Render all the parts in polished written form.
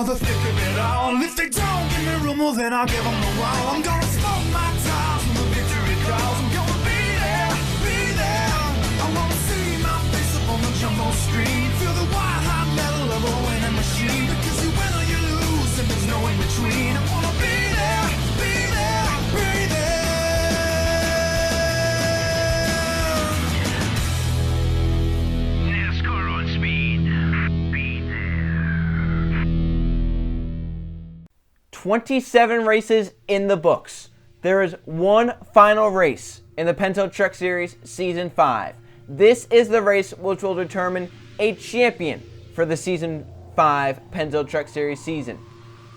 the thick of it all. And if they don't give me room, well then I'll give them the wall. I'm gonna smoke my tires when the victory calls. I'm gonna be there, be there. I wanna see my face up on the jumbo street. Feel the white hot metal of a winning machine. Because you win or you lose and there's no in between. I wanna be there, be there, be there. NASCAR on speed. Be there. 27 races in the books. There is one final race in the Pennzoil Truck Series Season 5. This is the race which will determine a champion for the Season 5 Pennzoil Truck Series season.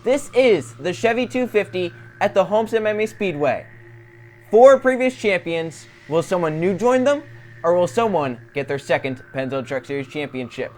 This is the Chevy 250 at the Homestead Miami Speedway. 4 previous champions. Will someone new join them, or will someone get their second Pennzoil Truck Series championship?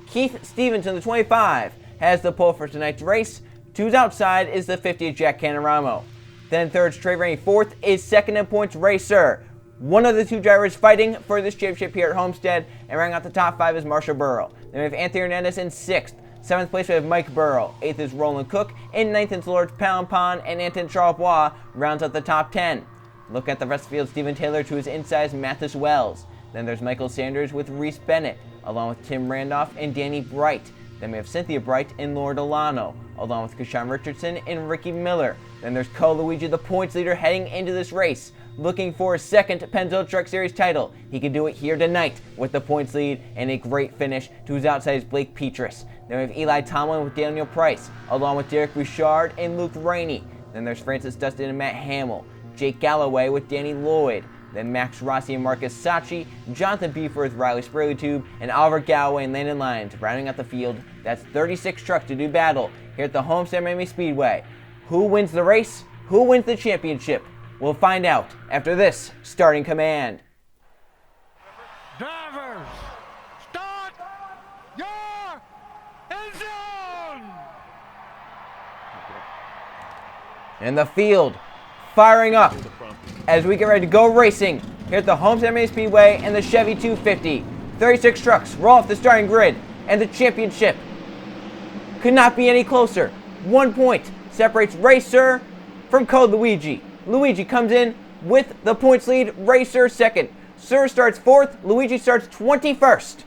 Keith Stevens in the 25 has the pole for tonight's race. 2's outside is the 50 Jack Canaramo. Then third's Trey Rainey. 4th is second in points Racer. One of the 2 drivers fighting for this championship here at Homestead, and rounding out the top 5 is Marshall Burrow. Then we have Anthony Hernandez in 6th. 7th place we have Mike Burrow. 8th is Roland Cook. In 9th is Lord Palampon, and Anton Charlebois rounds out the top 10. Look at the rest of the field. Stephen Taylor to his inside is Mathis Wells. Then there's Michael Sanders with Reese Bennett, along with Tim Randolph and Danny Bright. Then we have Cynthia Bright and Laura Delano, along with Kashawn Richardson and Ricky Miller. Then there's Cole Luigi, the points leader, heading into this race, looking for his second Pennzoil Truck Series title. He can do it here tonight with the points lead and a great finish. To his outside is Blake Petrus. Then we have Eli Tomlin with Daniel Price, along with Derek Bouchard and Luke Rainey. Then there's Francis Dustin and Matt Hamill. Jake Galloway with Danny Lloyd. Then Max Rossi and Marcus Sachi, Jonathan Beefer with Riley Spraytube, and Oliver Galloway and Landon Lyons rounding out the field. That's 36 trucks to do battle here at the Homestead Miami Speedway. Who wins the race? Who wins the championship? We'll find out after this starting command. Drivers, start your engine! And the field firing up as we get ready to go racing here at the Homestead Miami Speedway and the Chevy 250. 36 trucks roll off the starting grid, and the championship could not be any closer. 1 point separates Racer from Code Luigi. Luigi comes in with the points lead. Racer second. Sir starts 4th. Luigi starts 21st.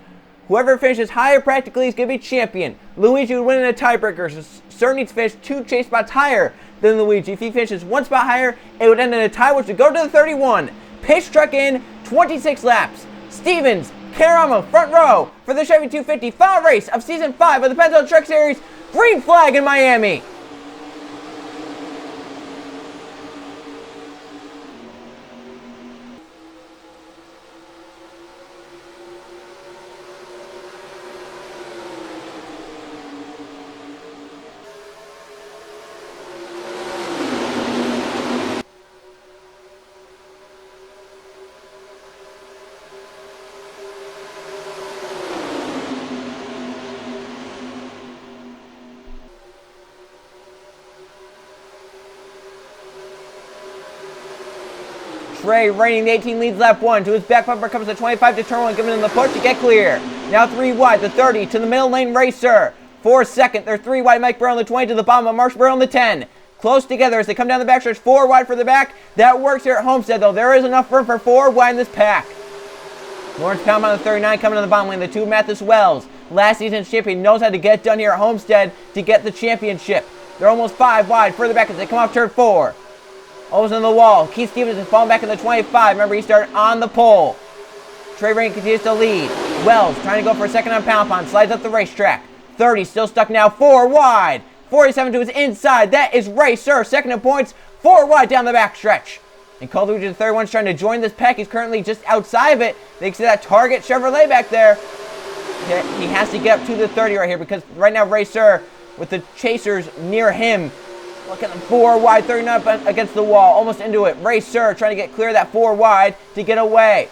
Whoever finishes higher practically is going to be champion. Luigi would win in a tiebreaker, so Sir needs to finish 2 chase spots higher than Luigi. If he finishes 1 spot higher, it would end in a tie, which would go to the 31. Pitch truck in, 26 laps. Stevens, Caramo, front row for the Chevy 250 final race of Season 5 of the Pennzoil Truck Series. Green flag in Miami. Trey Rainey, the 18 leads lap 1. To his back bumper comes the 25 to turn 1, giving him the push to get clear. Now 3 wide, the 30 to the middle lane Racer. 4 second, they're 3 wide, Mike Burrow on the 20 to the bottom of Marsh Burrow on the 10. Close together as they come down the backstretch, 4 wide for the back. That works here at Homestead, though. There is enough room for 4 wide in this pack. Lawrence Pound on the 39 coming on the bottom lane. The 2 Mathis Wells, last season's champion, knows how to get it done here at Homestead to get the championship. They're almost 5 wide further back as they come off turn 4. Almost on the wall. Keith Stevens is falling back in the 25. Remember, he started on the pole. Trey Rainey continues to lead. Wells trying to go for a second on Pound Pond. Slides up the racetrack. 30 still stuck now. 4 wide. 47 to his inside. That is Racer. Second in points. 4 wide down the backstretch. And Cole Luigi, the 31, is trying to join this pack. He's currently just outside of it. They can see that Target Chevrolet back there. He has to get up to the 30 right here because right now Racer with the chasers near him. Look at them, 4 wide, 39 up against the wall, almost into it. Racer trying to get clear of that 4 wide to get away.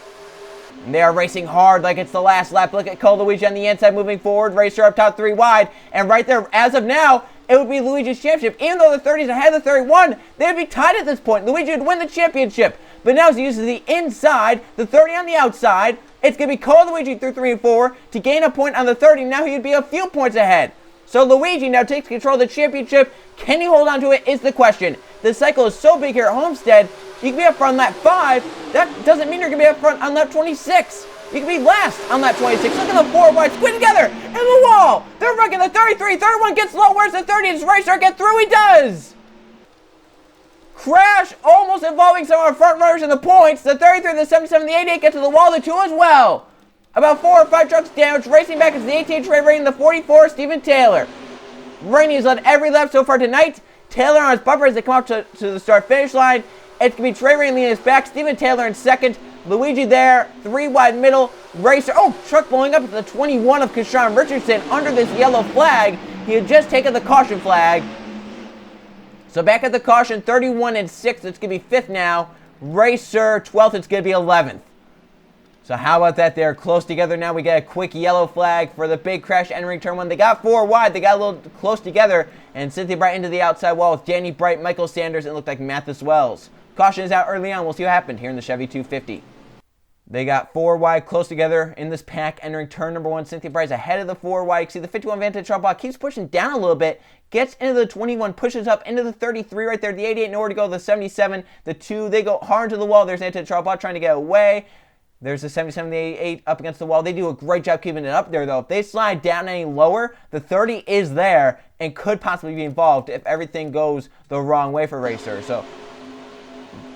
And they are racing hard like it's the last lap. Look at Cole Luigi on the inside moving forward. Racer up top 3 wide. And right there, as of now, it would be Luigi's championship. Even though the 30's ahead of the 31, they would be tied at this point. Luigi would win the championship. But now as he uses the inside, the 30 on the outside, it's going to be Cole Luigi through 3 and 4 to gain a point on the 30. Now he would be a few points ahead. So Luigi now takes control of the championship. Can he hold on to it is the question. The cycle is so big here at Homestead, you can be up front on lap 5. That doesn't mean you're going to be up front on lap 26. You can be last on lap 26. Look at the 4 wide squeeze together in the wall. They're wrecking the 33. 31 gets low. Where's the 30? Does Racer get through? He does. Crash almost involving some of our front runners in the points. The 33, the 77, the 88 get to the wall. The 2 as well. About 4 or 5 trucks damaged. Racing back is the 18 Trey Rainey, the 44 Stephen Taylor. Rainey has led every lap so far tonight. Taylor on his bumper as they come up to the start-finish line. It's going to be Trey Rainey leading us back. Stephen Taylor in second. Luigi there. 3 wide middle. Racer. Oh, truck blowing up at the 21 of Kashawn Richardson under this yellow flag. He had just taken the caution flag. So back at the caution, 31 and 6th. It's going to be 5th now. Racer 12th. It's going to be 11th. So how about that? They're close together now. We get a quick yellow flag for the big crash entering turn 1. They got 4 wide. They got a little close together. And Cynthia Bright into the outside wall with Danny Bright, Michael Sanders, and it looked like Mathis Wells. Caution is out early on. We'll see what happened here in the Chevy 250. They got 4 wide close together in this pack entering turn number 1. Cynthia Bright is ahead of the 4 wide. You can see the 51 Vantage Trump keeps pushing down a little bit. Gets into the 21, pushes up into the 33 right there. The 88 nowhere to go. The 77, the 2, they go hard to the wall. There's Vantage Trump trying to get away. There's the 77, the 88 up against the wall. They do a great job keeping it up there, though. If they slide down any lower, the 30 is there and could possibly be involved if everything goes the wrong way for Racer. So,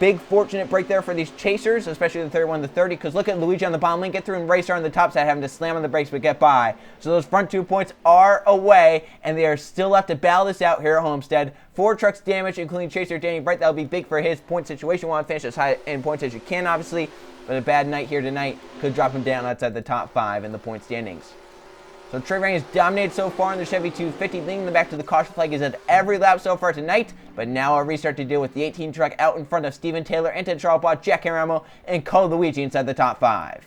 big fortunate break there for these chasers, especially the 31, the 30, because look at Luigi on the bottom lane, get through, and Racer on the top side having to slam on the brakes but get by. So those front 2 points are away, and they are still left to battle this out here at Homestead. 4 trucks damaged, including chaser Danny Bright. That'll be big for his point situation. Want to finish as high in points as you can, obviously. But a bad night here tonight could drop him down outside the top 5 in the point standings. So Trey Rainey has dominated so far in the Chevy 250, leading them back to the caution flag. He's had every lap so far tonight, but now a restart to deal with the 18 truck out in front of Stephen Taylor, Anton Charlebot, Jack Caramo, and Cole Luigi inside the top 5.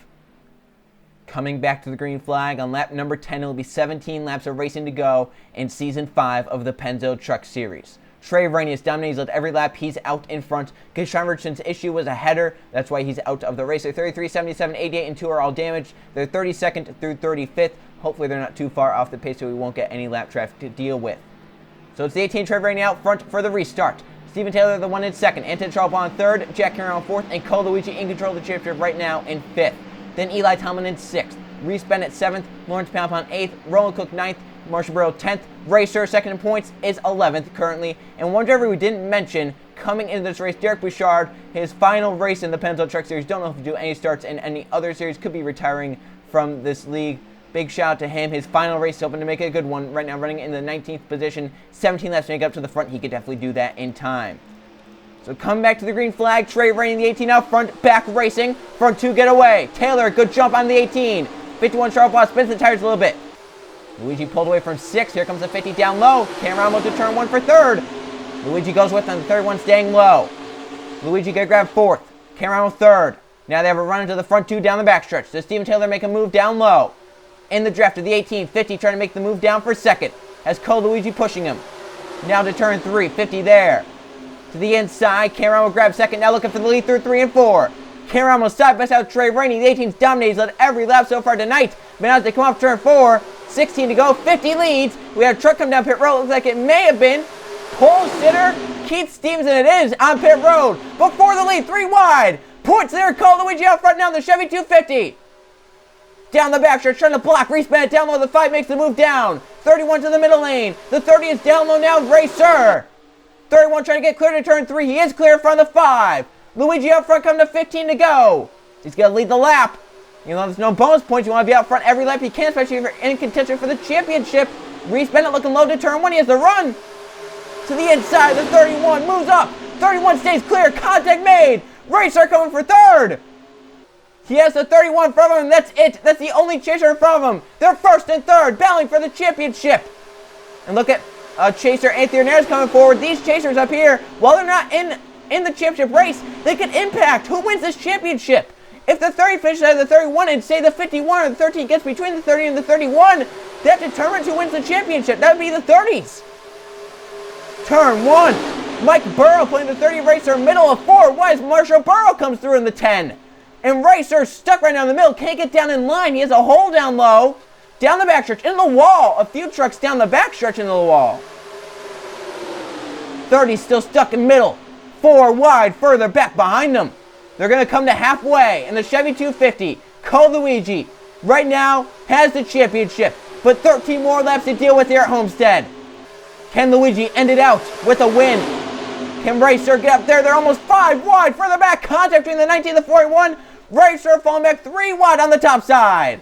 Coming back to the green flag on lap number 10, it will be 17 laps of racing to go in Season 5 of the Pennzoil Truck Series. Trey Rainey is dominating. He's led every lap. He's out in front. Kashawn Richardson's issue was a header. That's why he's out of the race. Their 33, 77, 88, and 2 are all damaged. They're 32nd through 35th. Hopefully they're not too far off the pace so we won't get any lap traffic to deal with. So it's the 18 Trey Rainey out front for the restart. Stephen Taylor, the 1 in 2nd. Anton Charlebot in 3rd. Jack Carroll in 4th. And Cole Luigi in control of the championship right now in 5th. Then Eli Tomlin in 6th. Reese Bennett 7th. Lawrence Palpon 8th. Roland Cook 9th. Marshall Burrow 10th. Racer, 2nd in points, is 11th currently. And one driver we didn't mention coming into this race, Derek Bouchard, his final race in the Pennzoil Truck Series. Don't know if he'll do any starts in any other series. Could be retiring from this league. Big shout out to him. His final race is hoping to make it a good one. Right now running in the 19th position. 17 laps to make up to the front. He could definitely do that in time. So come back to the green flag. Trey Rainey, the 18 out front. Back racing. Front 2 get away. Taylor, good jump on the 18. 51 Charlebot spins the tires a little bit. Luigi pulled away from 6th. Here comes the 50 down low. Cameramo to turn 1 for 3rd. Luigi goes with them. The 3rd one staying low. Luigi gonna grab 4th. Cameramo 3rd. Now they have a run into the front 2 down the backstretch. Does Stephen Taylor make a move down low? In the draft of the 18. 50 trying to make the move down for 2nd. Has Cole Luigi pushing him. Now to turn 3. 50 there. To the inside. Cameramo grabs 2nd. Now looking for the lead through 3 and 4. Cameramo side by side Trey Rainey. The 18's dominated. He's led every lap so far tonight. But now as they come off turn 4. 16 to go, 50 leads. We had a truck come down pit road. Looks like it may have been pole sitter Keith Stevens, and it is on pit road. Before the lead, 3 wide. Points there, Cole Luigi out front now in the Chevy 250. Down the backstretch, trying to block. Reese Bennett down low. The 5 makes the move down. 31 to the middle lane. The 30 is down low now. Racer. 31 trying to get clear to turn 3. He is clear in front of the 5. Luigi out front coming to 15 to go. He's going to lead the lap. You know, there's no bonus points. You want to be out front every lap you can, especially if you're in contention for the championship. Reese Bennett looking low to turn 1. He has the run. To the inside, the 31 moves up. 31 stays clear. Contact made. Racer coming for 3rd. He has the 31 in front of him, and that's it. That's the only chaser in front of him. They're 1st and 3rd, battling for the championship. And look at chaser Anthony Hernandez coming forward. These chasers up here, while they're not in the championship race, they can impact who wins this championship. If the 30 finishes out of the 31 and say the 51 or the 13 gets between the 30 and the 31, that determines who wins the championship. That would be the 30s. Turn 1. Mike Burrow playing the 30 racer, middle of 4. Why is Marshall Burrow comes through in the 10? And Racer stuck right down the middle. Can't get down in line. He has a hole down low. down the backstretch, into the wall. A few trucks down the backstretch into the wall. 30 still stuck in middle. 4 wide, further back behind them. They're going to come to halfway, and the Chevy 250, Cole Luigi, right now has the championship, but 13 more laps to deal with here at Homestead. Can Luigi end it out with a win? Can Racer get up there? They're almost 5 wide, further back, contact between the 19 and the 41. Racer falling back 3 wide on the top side.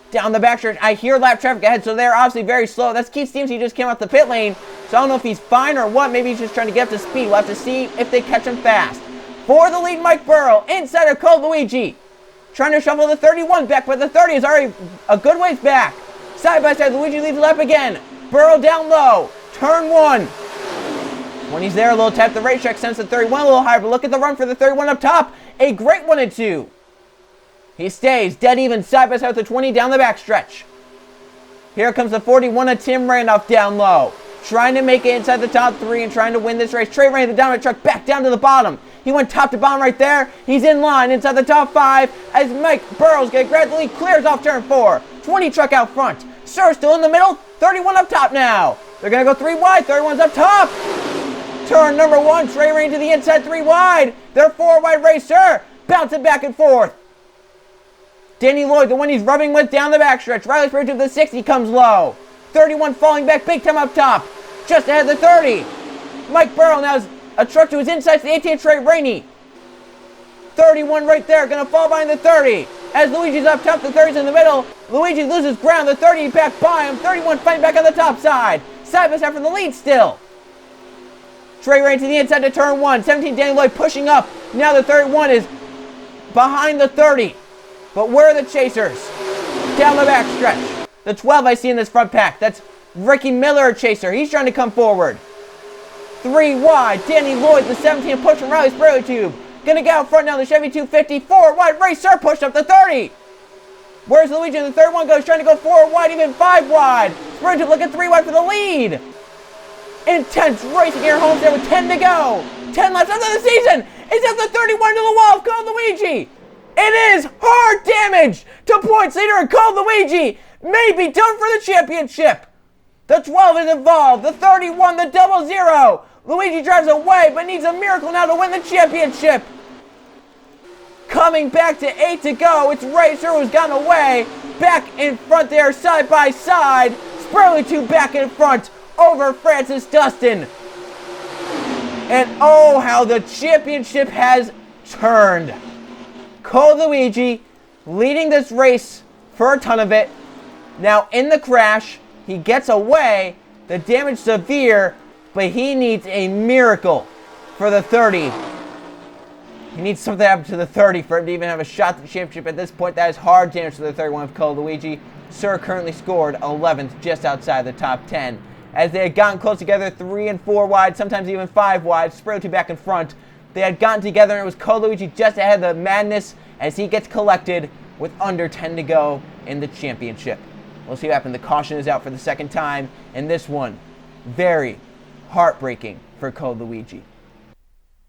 Down the backstretch, I hear lap traffic ahead, so they're obviously very slow. That's Keith Stevens. He just came out the pit lane, so I don't know if he's fine or what. Maybe he's just trying to get up to speed. We'll have to see if they catch him fast. For the lead, Mike Burrow, inside of Cole Luigi. Trying to shuffle the 31 back, but the 30 is already a good ways back. Side by side, Luigi leads the lap again. Burrow down low, turn 1. When he's there, a little tap, the racetrack sends the 31 a little higher, but look at the run for the 31 up top. A great 1 and 2. He stays dead even side by side with the 20 down the backstretch. Here comes the 41 of Tim Randolph down low. Trying to make it inside the top 3 and trying to win this race. Trey ran the downright truck back down to the bottom. He went top to bottom right there. He's in line inside the top 5 as Mike Burrows gets gradually clears off turn 4. 20 truck out front. Sir still in the middle. 31 up top now. They're going to go 3 wide. 31's up top. Turn number 1. Trey ran to the inside 3 wide. They're 4 wide Racer. Bouncing back and forth. Danny Lloyd, the one he's rubbing with down the backstretch. Riley Sprague to the 60 comes low. 31 falling back big time up top. Just ahead of the 30. Mike Burrow now has a truck to his inside to the 18 Trey Rainey. 31 right there, gonna fall behind the 30. As Luigi's up top, the 30's in the middle. Luigi loses ground, the 30 back by him. 31 fighting back on the top side. Side by side for the lead still. Trey Rainey to the inside to turn 1. 17 Danny Lloyd pushing up. Now the 31 is behind the 30. But where are the chasers? Down the back stretch. The 12 I see in this front pack. That's Ricky Miller, a chaser. He's trying to come forward. 3 wide. Danny Lloyd, the 17, push from Riley Sprague Tube. Gonna get out front now. The Chevy 250. 4 wide. Racer pushed up the 30. Where's Luigi? The third one goes trying to go 4 wide, even 5 wide. Sprague Tube looking 3 wide for the lead. Intense racing here, Homestead with 10 to go. 10 laps of the season. Is that the 31 to the wall of Cole Luigi? It is hard damage to points leader, and Cole Luigi may be done for the championship. The 12 is involved. The 31, the 00. Luigi drives away, but needs a miracle now to win the championship. Coming back to 8 to go. It's Racer who's gotten away. Back in front there, side by side. Sprague Tube back in front over Francis Dustin. And oh, how the championship has turned. Cole Luigi leading this race for a ton of it. Now in the crash, he gets away. The damage severe, but he needs a miracle for the 30. He needs something to happen to the 30 for him to even have a shot at the championship. At this point, that is hard damage to the 31 of Cole Luigi. Sir currently scored 11th, just outside the top 10. As they had gotten close together, 3 and 4 wide, sometimes even 5 wide. Sprague Tube back in front. They had gotten together, and it was Cole Luigi just ahead of the madness as he gets collected with under 10 to go in the championship. We'll see what happens. The caution is out for the second time, and this one, very heartbreaking for Cole Luigi.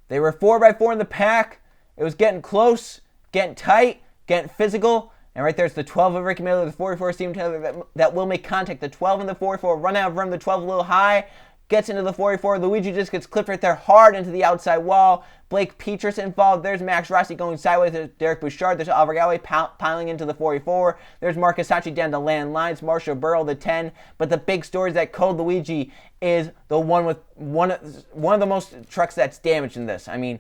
They were 4x4 in the pack. It was getting close, getting tight, getting physical. And right there's the 12 of Ricky Miller, the 44 of Steven Taylor that will make contact. The 12 and the 44 run out of room. The 12 a little high. Gets into the 44. Luigi just gets clipped right there hard into the outside wall. Blake Petrus involved. There's Max Rossi going sideways. There's Derek Bouchard. There's Oliver Galloway piling into the 44. There's Marcus Sachi down to land lines. Marshall Burrow, the 10. But the big story is that Cole Luigi is the one with one of the most trucks that's damaged in this. I mean,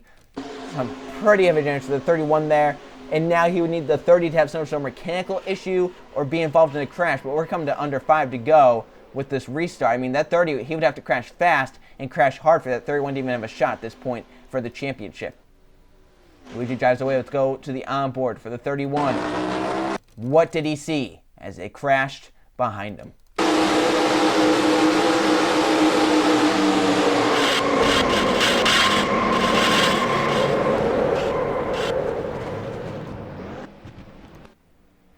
some pretty heavy damage to the 31 there. And now he would need the 30 to have some sort of mechanical issue or be involved in a crash. But we're coming to under 5 to go with this restart. I mean, that 30, he would have to crash fast and crash hard for that 31 to even have a shot at this point for the championship. Luigi drives away. Let's go to the onboard for the 31. What did he see as they crashed behind him?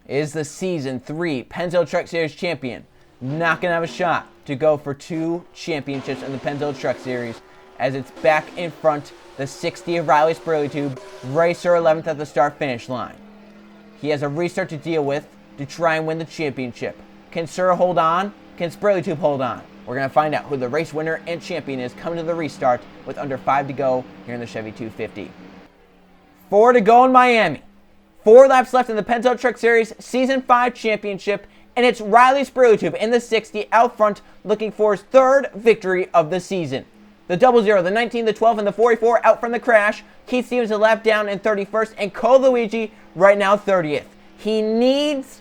Is the Season 3 Pennzoil Truck Series champion not going to have a shot to go for 2 championships in the Pennzoil Truck Series as it's back in front, the 60 of Riley Sprague Tube, Racer 11th at the start-finish line. He has a restart to deal with to try and win the championship. Can Sir hold on? Can Spirlytube hold on? We're going to find out who the race winner and champion is coming to the restart with under 5 to go here in the Chevy 250. 4 to go in Miami. 4 laps left in the Pennzoil Truck Series Season 5 Championship, and it's Riley Spirlytube in the 60 out front looking for his 3rd victory of the season. The 00, the 19, the 12, and the 44 out from the crash. Keith Stevens a lap down in 31st, and Cole Luigi right now 30th. He needs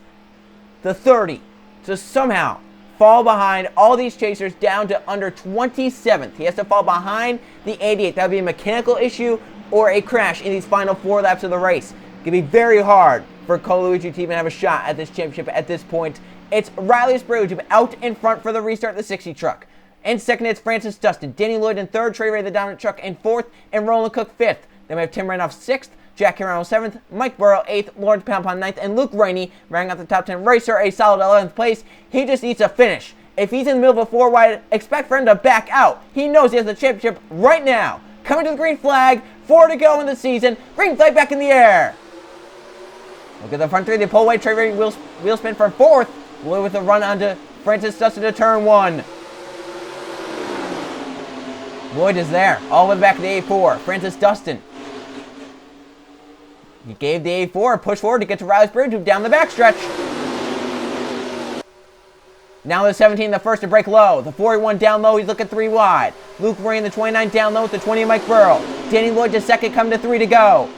the 30 to somehow fall behind all these chasers down to under 27th. He has to fall behind the 88. That would be a mechanical issue or a crash in these final 4 laps of the race. It can be very hard for Cole Luigi to even have a shot at this championship at this point. It's Riley Spirlytube out in front for the restart of the 60 truck. In second, it's Francis Dustin. Danny Lloyd in 3rd, Trey Ray the dominant truck in 4th, and Roland Cook 5th. Then we have Tim Randolph 6th, Jack Carano 7th, Mike Burrow 8th, Lawrence Poundpond 9th, and Luke Rainey rounding out the top 10. Racer a solid 11th place. He just needs a finish. If he's in the middle of a 4 wide, expect for him to back out. He knows he has the championship right now. Coming to the green flag, 4 to go in the season. Green flag back in the air. Look at the front 3, the pole away. Trey Ray wheel spin for 4th. Lloyd with a run onto Francis Dustin to turn 1. Lloyd is there, all the way back to the A4. Francis Dustin. He gave the A4 a push forward to get to Riley Spirlytube down the backstretch. Now the 17, the first to break low. The 41 down low, he's looking 3 wide. Luke Rain, the 29 down low with the 20 Mike Burrow. Danny Lloyd to second, coming to 3 to go.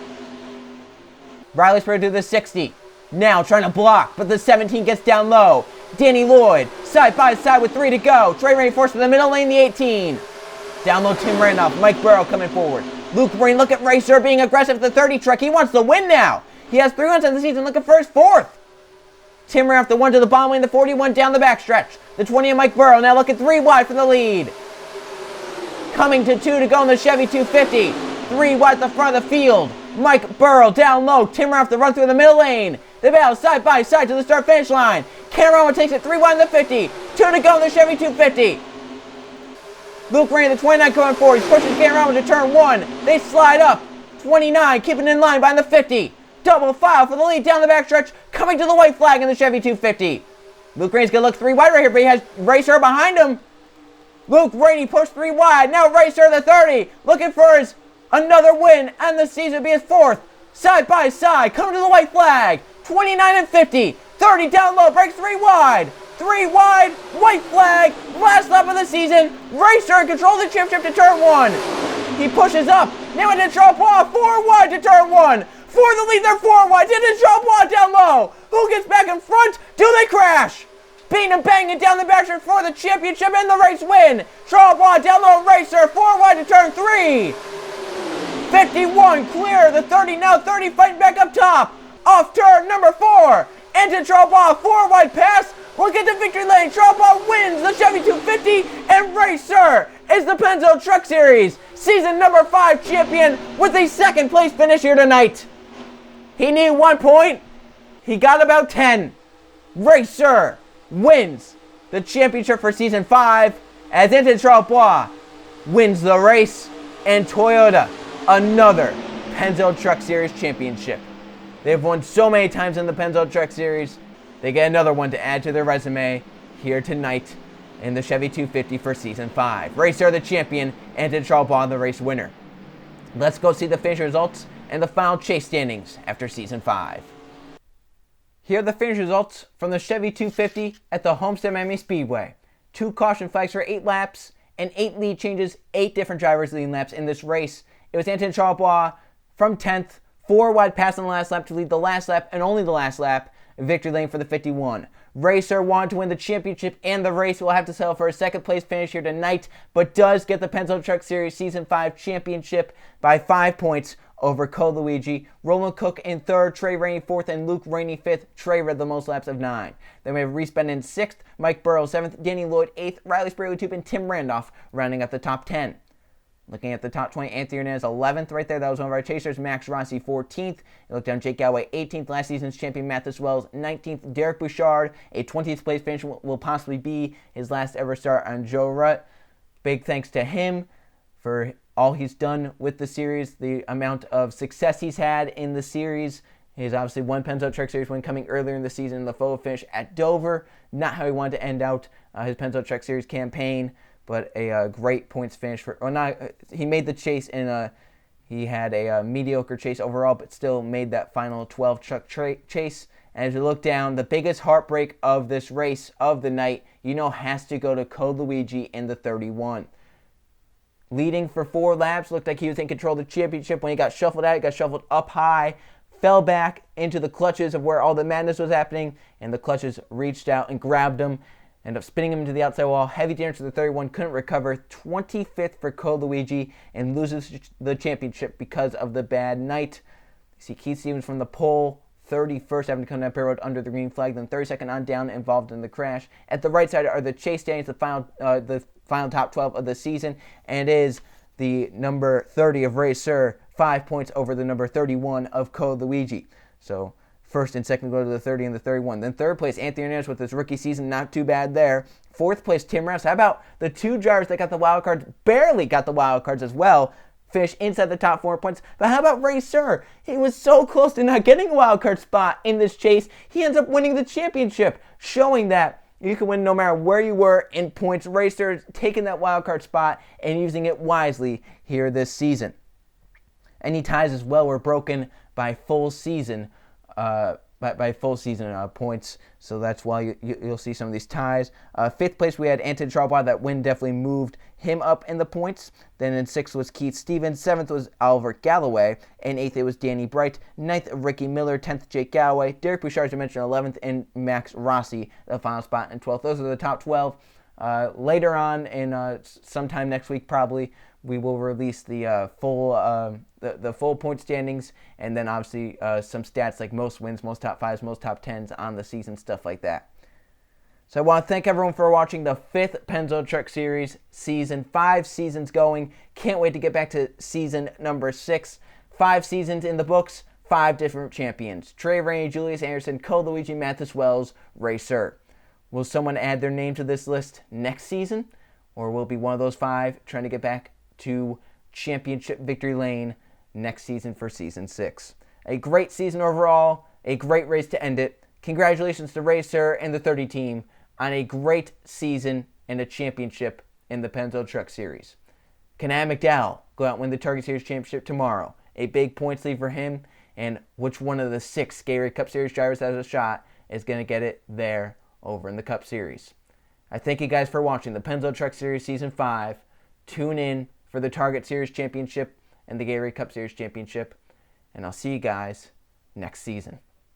Riley Spirlytube the 60. Now trying to block, but the 17 gets down low. Danny Lloyd, side by side with 3 to go. Trey Rain forced to the middle lane, the 18. Down low, Tim Randolph. Mike Burrow coming forward. Luke Rain, look at Racer being aggressive at the 30 truck. He wants the win now. He has 3 runs in the season, looking for his 4th. Tim Randolph, the 1 to the bottom lane, the 41 down the backstretch. The 20 of Mike Burrow, now looking 3 wide for the lead. Coming to 2 to go in the Chevy 250. 3 wide at the front of the field. Mike Burrow down low. Tim Randolph the run through the middle lane. They battle side by side to the start-finish line. Cameron takes it 3 wide in the 50. 2 to go in the Chevy 250. Luke Rain, the 29 coming forward. He's pushing Cameron to turn 1. They slide up. 29 keeping in line behind the 50. Double file for the lead down the backstretch. Coming to the white flag in the Chevy 250. Luke Rain's going to look 3 wide right here, but he has Racer behind him. Luke Rain, he pushed 3 wide. Now Racer the 30. Looking for his another win, and the season will be his 4th. Side by side, coming to the white flag. 29 and 50. 30 down low, breaks 3 wide. 3 wide, white flag, last lap of the season. Racer in control of the championship to turn 1. He pushes up. Now into Trompois, 4 wide to turn 1. For the lead, they're 4 wide. Into Trompois down low. Who gets back in front? Do they crash? Beating and banging down the backstretch for the championship and the race win. Trompois down low, Racer, 4 wide to turn 3. 51 clear, the 30 now 30 fighting back up top. Off turn number 4. Into Trompois, 4 wide pass. We'll get to victory lane. Trompois wins the Chevy 250, and Racer is the Pennzoil Truck Series season number 5 champion with a 2nd place finish here tonight. He needed 1 point. He got about 10. Racer wins the championship for season 5 as Into Trompois wins the race, and Toyota another Pennzoil Truck Series championship. They've won so many times in the Pennzoil Truck Series. They get another one to add to their resume here tonight in the Chevy 250 for Season 5. Racer the champion, and Into Trompois the race winner. Let's go see the finish results and the final chase standings after Season 5. Here are the finish results from the Chevy 250 at the Homestead Miami Speedway. 2 caution flags for 8 laps and 8 lead changes, 8 different drivers leading laps in this race. It was Into Trompois from 10th, 4 wide pass on the last lap to lead the last lap and only the last lap. Victory lane for the 51. Racer wanted to win the championship and the race. Will have to settle for a 2nd place finish here tonight, but does get the Pennzoil Truck Series Season 5 championship by 5 points over Cole Luigi. Roland Cook in 3rd, Trey Rainey 4th, and Luke Rainey 5th. Trey read the most laps of 9. Then we have Reese Ben in 6th, Mike Burrow 7th, Danny Lloyd 8th, Riley Spirlytube, and Tim Randolph rounding up the top 10. Looking at the top 20, Anthony Hernandez 11th right there. That was one of our chasers. Max Rossi 14th. You look down, Jake Galloway 18th. Last season's champion Mathis Wells 19th. Derek Bouchard, a 20th place finish will possibly be his last ever start on Joe Rutt. Big thanks to him for all he's done with the series, the amount of success he's had in the series. He has obviously one Pennzoil Truck Series win coming earlier in the season in the photo finish at Dover. Not how he wanted to end out his Pennzoil Truck Series campaign, but a great points finish for. Well, not he made the chase in he had a mediocre chase overall, but still made that final 12 truck chase. And as we look down, the biggest heartbreak of this race of the night, has to go to Code Luigi in the 31. Leading for 4 laps, looked like he was in control of the championship. When he got shuffled out, he got shuffled up high, fell back into the clutches of where all the madness was happening, and the clutches reached out and grabbed him, ended up spinning him into the outside wall. Heavy damage to the 31, couldn't recover. 25th for Code Luigi, and loses the championship because of the bad night. You see Keith Stevens from the pole, 31st, having to come down pit road under the green flag, then 32nd on down, involved in the crash. At the right side are the chase standings, the final top 12 of the season, and is the number 30 of Racer, 5 points over the number 31 of Code Luigi. So first and second go to the 30 and the 31. Then third place, Anthony Hernandez with his rookie season, not too bad there. Fourth place, Tim Rouse. How about the 2 drivers that got the wild cards, barely got the wild cards as well, finish inside the top 4 points. But how about Racer? He was so close to not getting a wild card spot in this chase. He ends up winning the championship, showing that you can win no matter where you were in points. Racer taking that wild card spot and using it wisely here this season. Any ties as well were broken by full season points, so that's why you'll see some of these ties. 5th place we had Anton Charbois. That win definitely moved him up in the points. Then in 6th was Keith Stevens. 7th was Oliver Galloway. In 8th it was Danny Bright. 9th Ricky Miller. 10th Jake Galloway. Derek Bouchard, as I mentioned, 11th, and Max Rossi, the final spot in 12th. Those are the top 12. Later on, in sometime next week probably, we will release the full point standings, and then obviously some stats like most wins, most top 5s, most top 10s on the season, stuff like that. So I want to thank everyone for watching the 5th Pennzoil Truck Series season. 5 seasons going. Can't wait to get back to season number 6. 5 seasons in the books, 5 different champions. Trey Rainey, Julius Anderson, Code Luigi, Mathis Wells, Racer. Will someone add their name to this list next season? Or will it be one of those 5 trying to get back to championship victory lane next season for season 6? A great season overall, a great race to end it. Congratulations to Racer and the 30 team on a great season and a championship in the Pennzoil Truck Series. Can Adam McDowell go out and win the Target Series Championship tomorrow? A big points lead for him, and which one of the 6 Gatorade Cup Series drivers that has a shot is going to get it there over in the Cup Series? I thank you guys for watching the Pennzoil Truck Series Season 5. Tune in for the Target Series Championship and the Gatorade Cup Series Championship, and I'll see you guys next season.